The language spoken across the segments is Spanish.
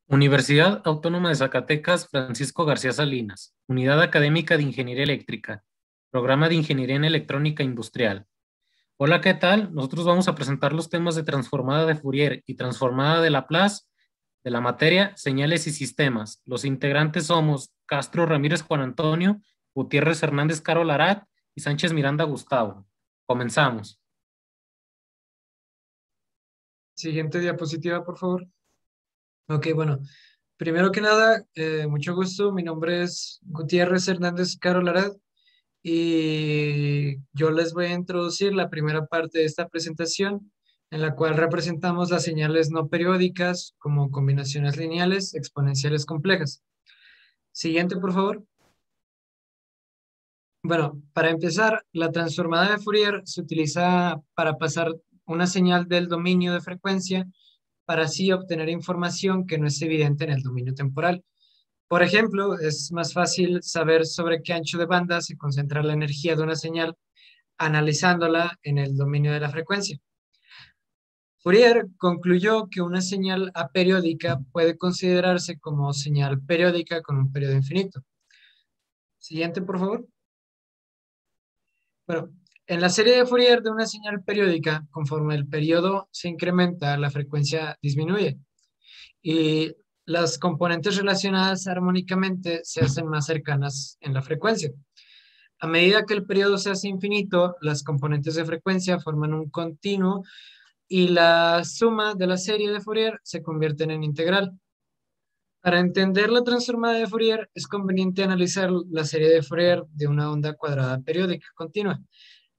Universidad Autónoma de Zacatecas, Francisco García Salinas, Unidad Académica de Ingeniería Eléctrica, Programa de Ingeniería en Electrónica Industrial. Hola, ¿qué tal? Nosotros vamos a presentar los temas de transformada de Fourier y transformada de Laplace de la materia Señales y Sistemas. Los integrantes somos Castro Ramírez Juan Antonio, Gutiérrez Hernández Carol Arat y Sánchez Miranda Gustavo. Comenzamos. Siguiente diapositiva, por favor. Ok, bueno, primero que nada, mucho gusto. Mi nombre es Gutiérrez Hernández Carolarad y yo les voy a introducir la primera parte de esta presentación en la cual representamos las señales no periódicas como combinaciones lineales exponenciales complejas. Siguiente, por favor. Bueno, para empezar, la transformada de Fourier se utiliza para pasar una señal del dominio de frecuencia para así obtener información que no es evidente en el dominio temporal. Por ejemplo, es más fácil saber sobre qué ancho de banda se concentra la energía de una señal analizándola en el dominio de la frecuencia. Fourier concluyó que una señal aperiódica puede considerarse como señal periódica con un periodo infinito. Siguiente, por favor. Bueno, en la serie de Fourier de una señal periódica, conforme el periodo se incrementa, la frecuencia disminuye y las componentes relacionadas armónicamente se hacen más cercanas en la frecuencia. A medida que el periodo se hace infinito, las componentes de frecuencia forman un continuo y la suma de la serie de Fourier se convierte en integral. Para entender la transformada de Fourier, es conveniente analizar la serie de Fourier de una onda cuadrada periódica continua,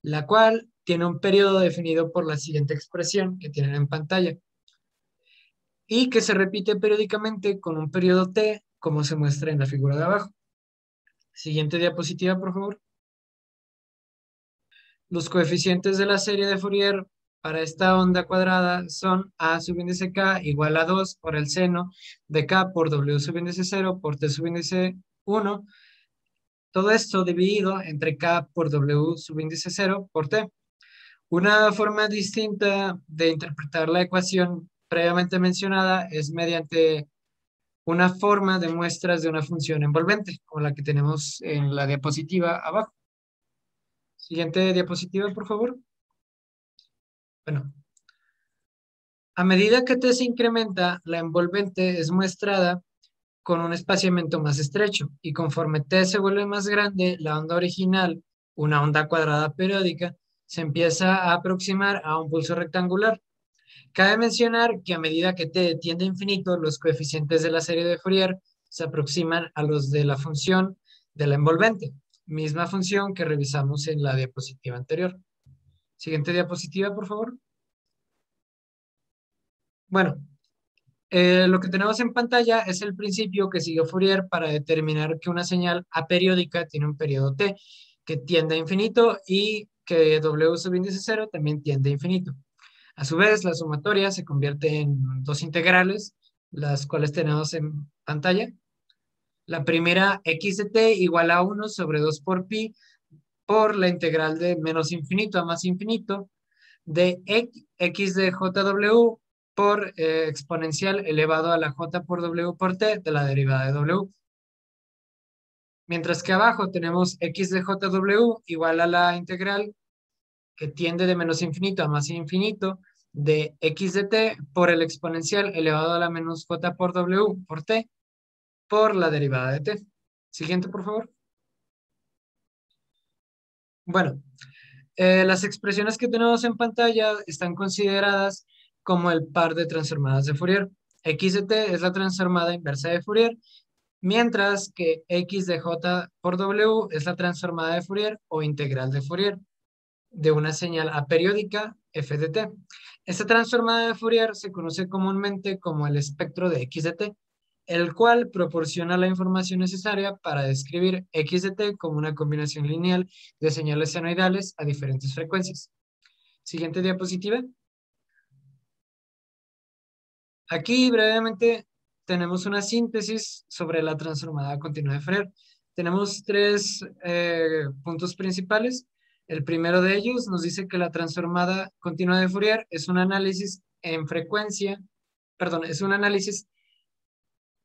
la cual tiene un periodo definido por la siguiente expresión que tienen en pantalla y que se repite periódicamente con un periodo t, como se muestra en la figura de abajo. Siguiente diapositiva, por favor. Los coeficientes de la serie de Fourier para esta onda cuadrada son a subíndice k igual a 2 por el seno de k por w subíndice 0 por t subíndice 1. Todo esto dividido entre k por w subíndice 0 por t. Una forma distinta de interpretar la ecuación previamente mencionada es mediante una forma de muestras de una función envolvente, como la que tenemos en la diapositiva abajo. Siguiente diapositiva, por favor. Bueno, a medida que t se incrementa, la envolvente es muestrada con un espaciamiento más estrecho y conforme t se vuelve más grande, la onda original, una onda cuadrada periódica, se empieza a aproximar a un pulso rectangular. Cabe mencionar que a medida que t tiende a infinito, los coeficientes de la serie de Fourier se aproximan a los de la función de la envolvente, misma función que revisamos en la diapositiva anterior. Siguiente diapositiva, por favor. Bueno, lo que tenemos en pantalla es el principio que siguió Fourier para determinar que una señal aperiódica tiene un periodo t que tiende a infinito y que w subíndice 0 también tiende a infinito. A su vez, la sumatoria se convierte en dos integrales, las cuales tenemos en pantalla. La primera, x de t igual a 1 sobre 2 por pi por la integral de menos infinito a más infinito de x de jw por exponencial elevado a la j por w por t de la derivada de w. Mientras que abajo tenemos x de jw igual a la integral que tiende de menos infinito a más infinito de x de t por el exponencial elevado a la menos j por w por t por la derivada de t. Siguiente, por favor. Bueno, las expresiones que tenemos en pantalla están consideradas como el par de transformadas de Fourier. X de t es la transformada inversa de Fourier, mientras que x de j por w es la transformada de Fourier o integral de Fourier de una señal aperiódica f de t. Esta transformada de Fourier se conoce comúnmente como el espectro de x de t, el cual proporciona la información necesaria para describir x de t como una combinación lineal de señales senoidales a diferentes frecuencias. Siguiente diapositiva. Aquí brevemente tenemos una síntesis sobre la transformada continua de Fourier. Tenemos tres puntos principales. El primero de ellos nos dice que la transformada continua de Fourier es un análisis en frecuencia, perdón, es un análisis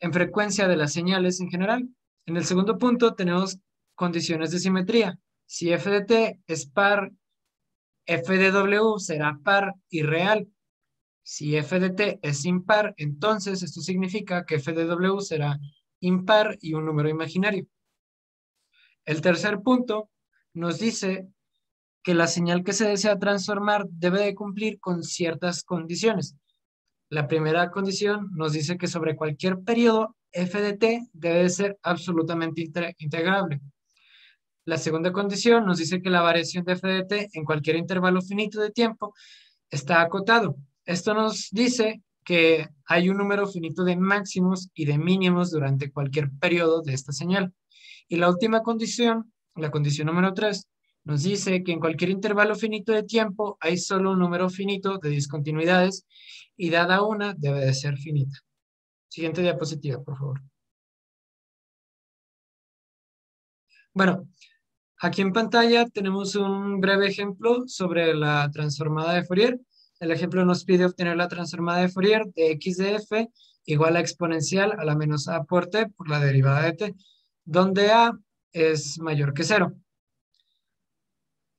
en frecuencia de las señales en general. En el segundo punto tenemos condiciones de simetría. Si f de t es par, f de w será par y real. Si f de t es impar, entonces esto significa que f de w será impar y un número imaginario. El tercer punto nos dice que la señal que se desea transformar debe de cumplir con ciertas condiciones. La primera condición nos dice que sobre cualquier periodo f de t debe de ser absolutamente integrable. La segunda condición nos dice que la variación de f de t en cualquier intervalo finito de tiempo está acotado. Esto nos dice que hay un número finito de máximos y de mínimos durante cualquier periodo de esta señal. Y la última condición, la condición número 3, nos dice que en cualquier intervalo finito de tiempo hay solo un número finito de discontinuidades y dada una debe de ser finita. Siguiente diapositiva, por favor. Bueno, aquí en pantalla tenemos un breve ejemplo sobre la transformada de Fourier. El ejemplo nos pide obtener la transformada de Fourier de x de f igual a exponencial a la menos a por t por la derivada de t, donde a es mayor que 0.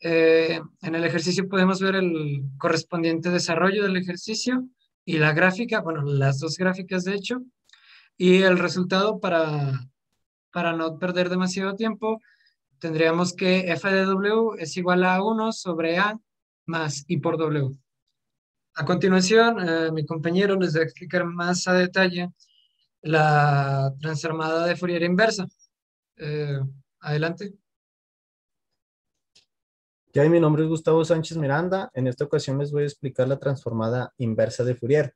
En el ejercicio podemos ver el correspondiente desarrollo del ejercicio y la gráfica, bueno, las dos gráficas de hecho, y el resultado para no perder demasiado tiempo, tendríamos que f de w es igual a 1 sobre a más i por w. A continuación, mi compañero les va a explicar más a detalle la transformada de Fourier inversa. Eh, Adelante. Ya, mi nombre es Gustavo Sánchez Miranda. En esta ocasión les voy a explicar la transformada inversa de Fourier.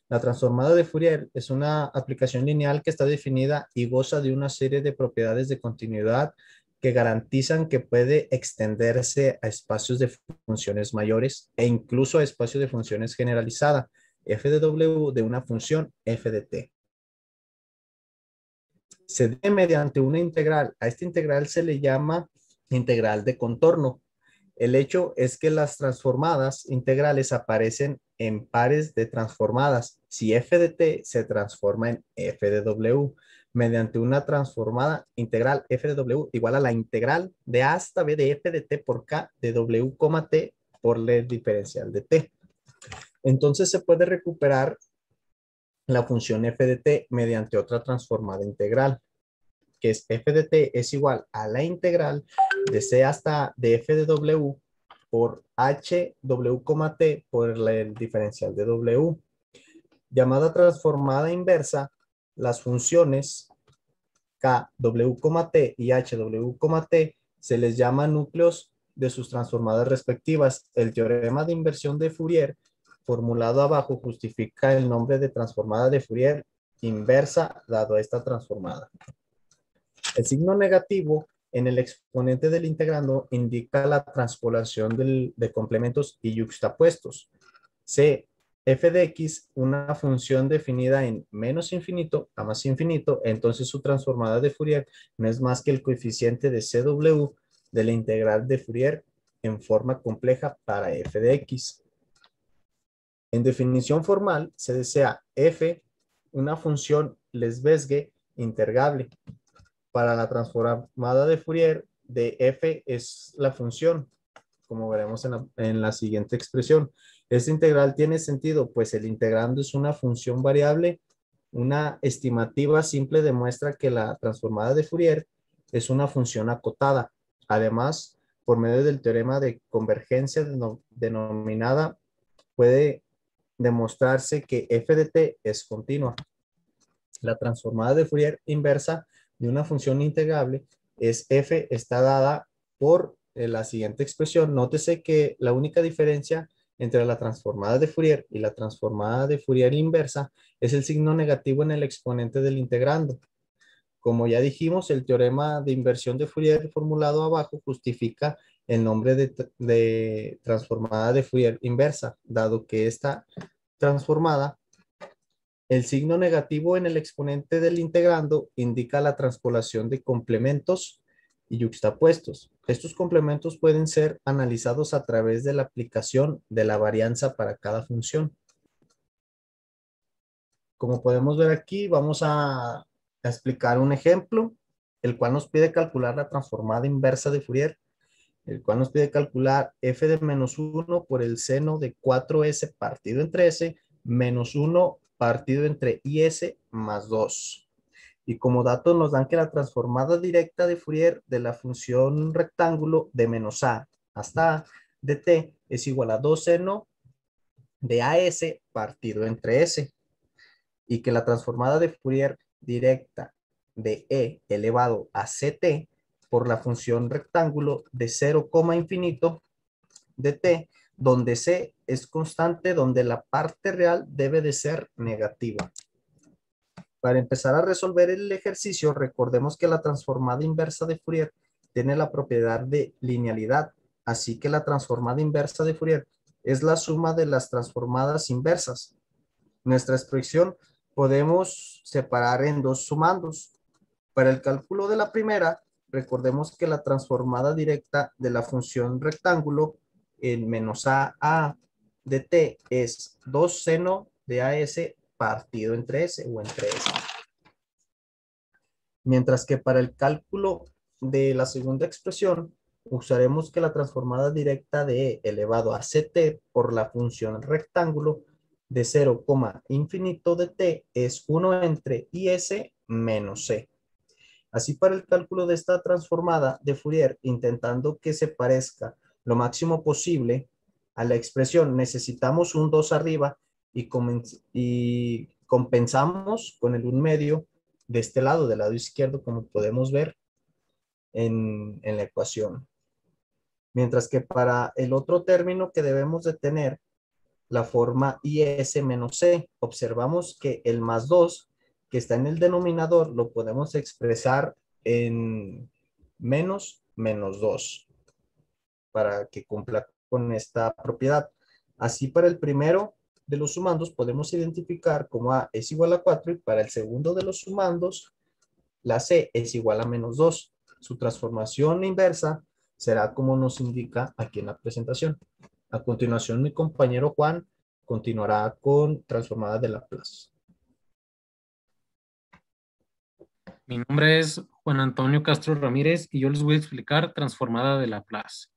La transformada de Fourier es una aplicación lineal que está definida y goza de una serie de propiedades de continuidad que garantizan que puede extenderse a espacios de funciones mayores e incluso a espacios de funciones generalizada, f de w de una función f de t. Se dé mediante una integral. A esta integral se le llama integral de contorno. El hecho es que las transformadas integrales aparecen en pares de transformadas. Si f de t se transforma en f de w mediante una transformada integral f de w igual a la integral de a hasta b de f de t por k de w, t por el diferencial de t. Entonces se puede recuperar la función f de t mediante otra transformada integral, que es f de t es igual a la integral de c hasta de f de w por h w, t por el diferencial de w. Llamada transformada inversa, las funciones k, w, t y h, w, t se les llama núcleos de sus transformadas respectivas. El teorema de inversión de Fourier formulado abajo justifica el nombre de transformada de Fourier inversa dado a esta transformada. El signo negativo en el exponente del integrando indica la transpolación de complementos y yuxtapuestos. C, f de x, una función definida en menos infinito a más infinito, entonces su transformada de Fourier no es más que el coeficiente de CW de la integral de Fourier en forma compleja para f de x. En definición formal, se desea f, una función Lebesgue integrable. Para la transformada de Fourier, de f es la función, como veremos en la siguiente expresión. Esta integral tiene sentido, pues el integrando es una función variable. Una estimativa simple demuestra que la transformada de Fourier es una función acotada. Además, por medio del teorema de convergencia denominada, puede demostrarse que f de t es continua. La transformada de Fourier inversa de una función integrable es f está dada por la siguiente expresión. Nótese que la única diferencia entre la transformada de Fourier y la transformada de Fourier inversa es el signo negativo en el exponente del integrando. Como ya dijimos, el teorema de inversión de Fourier formulado abajo justifica el nombre de transformada de Fourier inversa, dado que esta transformada, el signo negativo en el exponente del integrando indica la transpolación de complementos y yuxtapuestos. Estos complementos pueden ser analizados a través de la aplicación de la varianza para cada función. Como podemos ver aquí, vamos a explicar un ejemplo, el cual nos pide calcular la transformada inversa de Fourier, el cual nos pide calcular f de menos 1 por el seno de 4s partido entre s menos 1 partido entre is más 2. Y como datos nos dan que la transformada directa de Fourier de la función rectángulo de menos a hasta a de t es igual a 2 seno de as partido entre s. Y que la transformada de Fourier directa de e elevado a ct por la función rectángulo de 0, infinito de t, donde c es constante, donde la parte real debe de ser negativa. Para empezar a resolver el ejercicio, recordemos que la transformada inversa de Fourier tiene la propiedad de linealidad, así que la transformada inversa de Fourier es la suma de las transformadas inversas. Nuestra expresión podemos separar en dos sumandos. Para el cálculo de la primera, recordemos que la transformada directa de la función rectángulo en menos a de t es 2 seno de as partido entre s o entre s. Mientras que para el cálculo de la segunda expresión, usaremos que la transformada directa de e elevado a ct por la función rectángulo de 0, infinito de t es 1 entre is menos c. Así para el cálculo de esta transformada de Fourier, intentando que se parezca lo máximo posible a la expresión, necesitamos un 2 arriba y compensamos con el 1 medio de este lado, del lado izquierdo, como podemos ver en la ecuación. Mientras que para el otro término que debemos de tener, la forma is menos c, observamos que el más 2 que está en el denominador lo podemos expresar en menos 2 para que cumpla con esta propiedad. Así para el primero de los sumandos podemos identificar como a es igual a 4 y para el segundo de los sumandos la c es igual a menos 2. Su transformación inversa será como nos indica aquí en la presentación. A continuación, mi compañero Juan continuará con transformadas de Laplace. Mi nombre es Juan Antonio Castro Ramírez y yo les voy a explicar transformada de Laplace.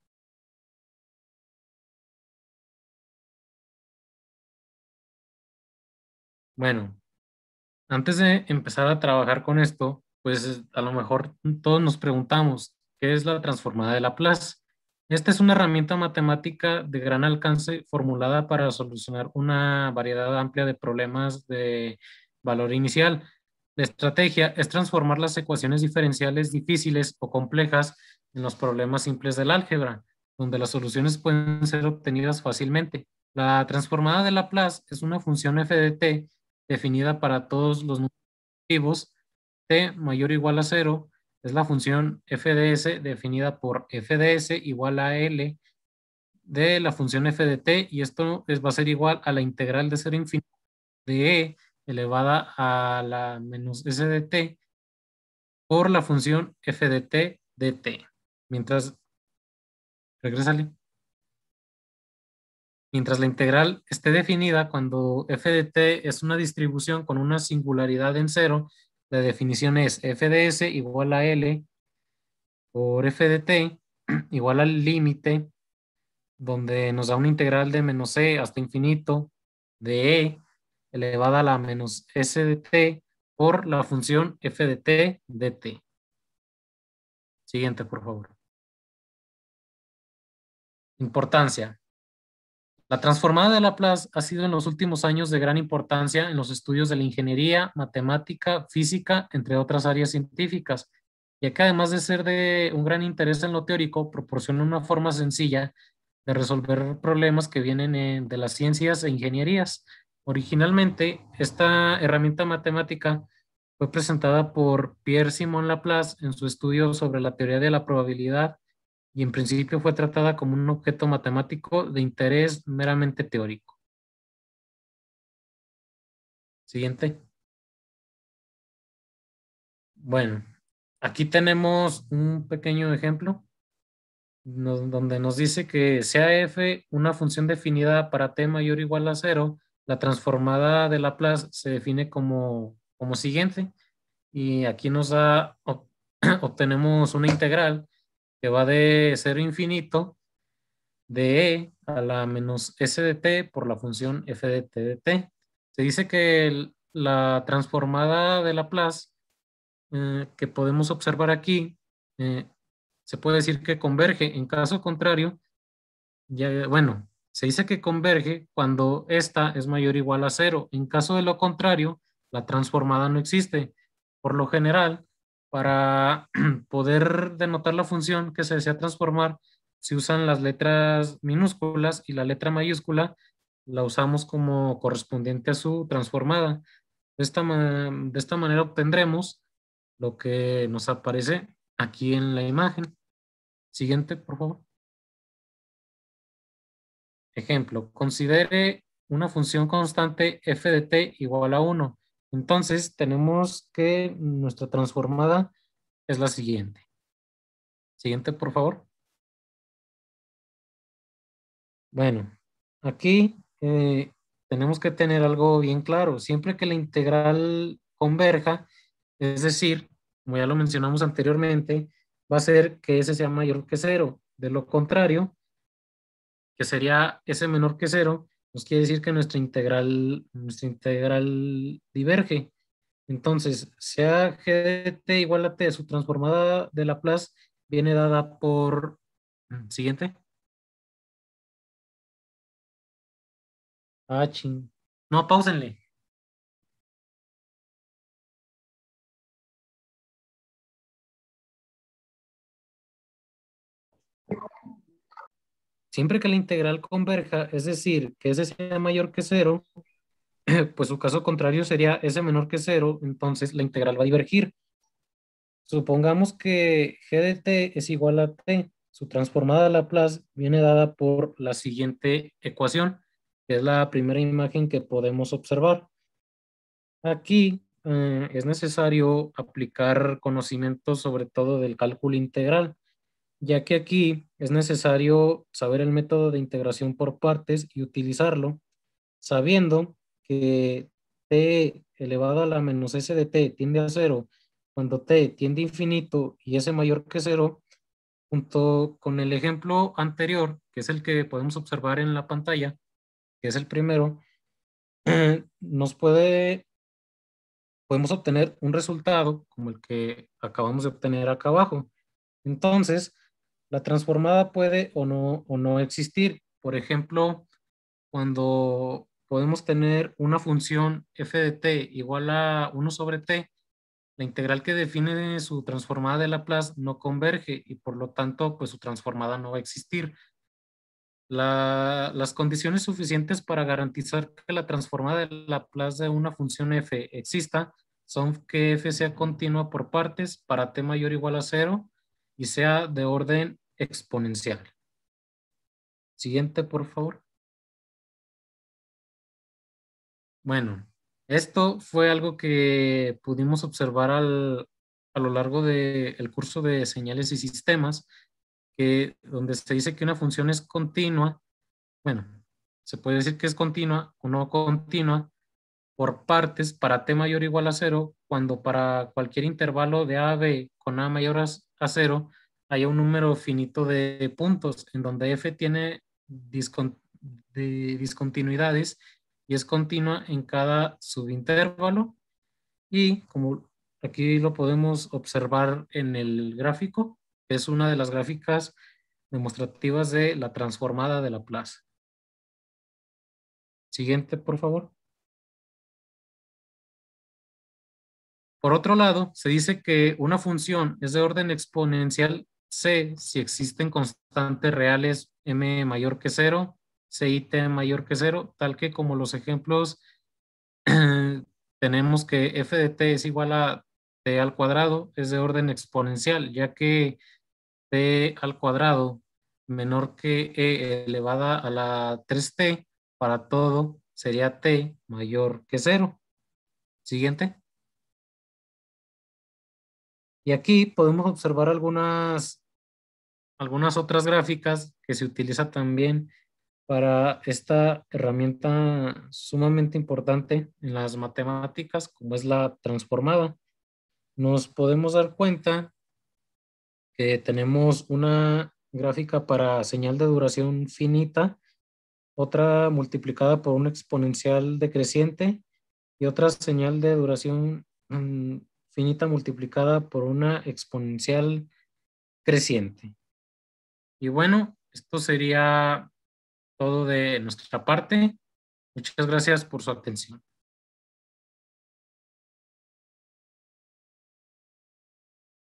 Bueno, antes de empezar a trabajar con esto, pues a lo mejor todos nos preguntamos, ¿qué es la transformada de Laplace? Esta es una herramienta matemática de gran alcance formulada para solucionar una variedad amplia de problemas de valor inicial. La estrategia es transformar las ecuaciones diferenciales difíciles o complejas en los problemas simples del álgebra, donde las soluciones pueden ser obtenidas fácilmente. La transformada de Laplace es una función f de t definida para todos los números positivos. T mayor o igual a 0 es la función f de s definida por f de s igual a L de la función f de t, y esto va a ser igual a la integral de 0 a infinito de e elevada a la menos s de t por la función f de t de t. Mientras la integral esté definida cuando f de t es una distribución con una singularidad en 0, la definición es f de s igual a L por f de t igual al límite, donde nos da una integral de menos c hasta infinito de e elevada a la menos s de t por la función f de t de t. Siguiente, por favor. Importancia. La transformada de Laplace ha sido en los últimos años de gran importancia en los estudios de la ingeniería, matemática, física, entre otras áreas científicas, ya que además de ser de un gran interés en lo teórico, proporciona una forma sencilla de resolver problemas que vienen de las ciencias e ingenierías. Originalmente, esta herramienta matemática fue presentada por Pierre-Simon Laplace en su estudio sobre la teoría de la probabilidad, y en principio fue tratada como un objeto matemático de interés meramente teórico. Siguiente. Bueno, aquí tenemos un pequeño ejemplo donde nos dice que sea f una función definida para t mayor o igual a 0, La transformada de Laplace se define como siguiente. Y aquí nos da, obtenemos una integral que va de 0 a infinito de e a la menos s de t por la función f de t de t. Se dice que la transformada de Laplace que podemos observar aquí se puede decir que converge. En caso contrario, bueno, se dice que converge cuando esta es mayor o igual a 0. En caso de lo contrario, la transformada no existe. Por lo general, para poder denotar la función que se desea transformar, se usan las letras minúsculas y la letra mayúscula la usamos como correspondiente a su transformada. De esta manera obtendremos lo que nos aparece aquí en la imagen. Siguiente, por favor. Ejemplo, considere una función constante f de t igual a 1. Entonces, tenemos que nuestra transformada es la siguiente. Siguiente, por favor. Bueno, aquí tenemos que tener algo bien claro. Siempre que la integral converja, es decir, como ya lo mencionamos anteriormente, va a ser que s sea mayor que 0. De lo contrario, que sería s menor que 0, nos quiere decir que nuestra integral diverge. Entonces, sea g de t igual a t, su transformada de Laplace viene dada por... Siguiente. Ah, ching. No, páusenle. Siempre que la integral converja, es decir, que s sea mayor que 0, pues su caso contrario sería s menor que 0, entonces la integral va a divergir. Supongamos que g de t es igual a t. Su transformada de Laplace viene dada por la siguiente ecuación, que es la primera imagen que podemos observar. Aquí es necesario aplicar conocimientos sobre todo del cálculo integral, ya que aquí es necesario saber el método de integración por partes y utilizarlo, sabiendo que t elevado a la menos s de t tiende a 0 cuando t tiende a infinito y s mayor que 0, junto con el ejemplo anterior, que es el que podemos observar en la pantalla, que es el primero, nos podemos obtener un resultado como el que acabamos de obtener acá abajo. Entonces, la transformada puede o no existir. Por ejemplo, cuando podemos tener una función f de t igual a 1 sobre t, la integral que define su transformada de Laplace no converge y por lo tanto, pues su transformada no va a existir. Las condiciones suficientes para garantizar que la transformada de Laplace de una función f exista son que f sea continua por partes para t mayor o igual a 0 y sea de orden exponencial. Siguiente, por favor. Bueno, esto fue algo que pudimos observar a lo largo del curso de señales y sistemas, donde se dice que una función es continua. Bueno, se puede decir que es continua o no continua por partes para t mayor o igual a 0, cuando para cualquier intervalo de a a b con a mayor a 0 haya un número finito de puntos en donde f tiene discontinuidades y es continua en cada subintervalo. Y como aquí lo podemos observar en el gráfico, es una de las gráficas demostrativas de la transformada de Laplace. Siguiente, por favor. Por otro lado, se dice que una función es de orden exponencial c si existen constantes reales m mayor que 0, c y t mayor que 0, tal que como los ejemplos tenemos que f de t es igual a t al cuadrado, es de orden exponencial, ya que t al cuadrado menor que e elevada a la 3t para todo sería t mayor que 0. Siguiente. Y aquí podemos observar algunas otras gráficas que se utiliza también para esta herramienta sumamente importante en las matemáticas, como es la transformada. Nos podemos dar cuenta que tenemos una gráfica para señal de duración finita, otra multiplicada por un exponencial decreciente y otra señal de duración finita multiplicada por una exponencial creciente. Y bueno, esto sería todo de nuestra parte. Muchas gracias por su atención.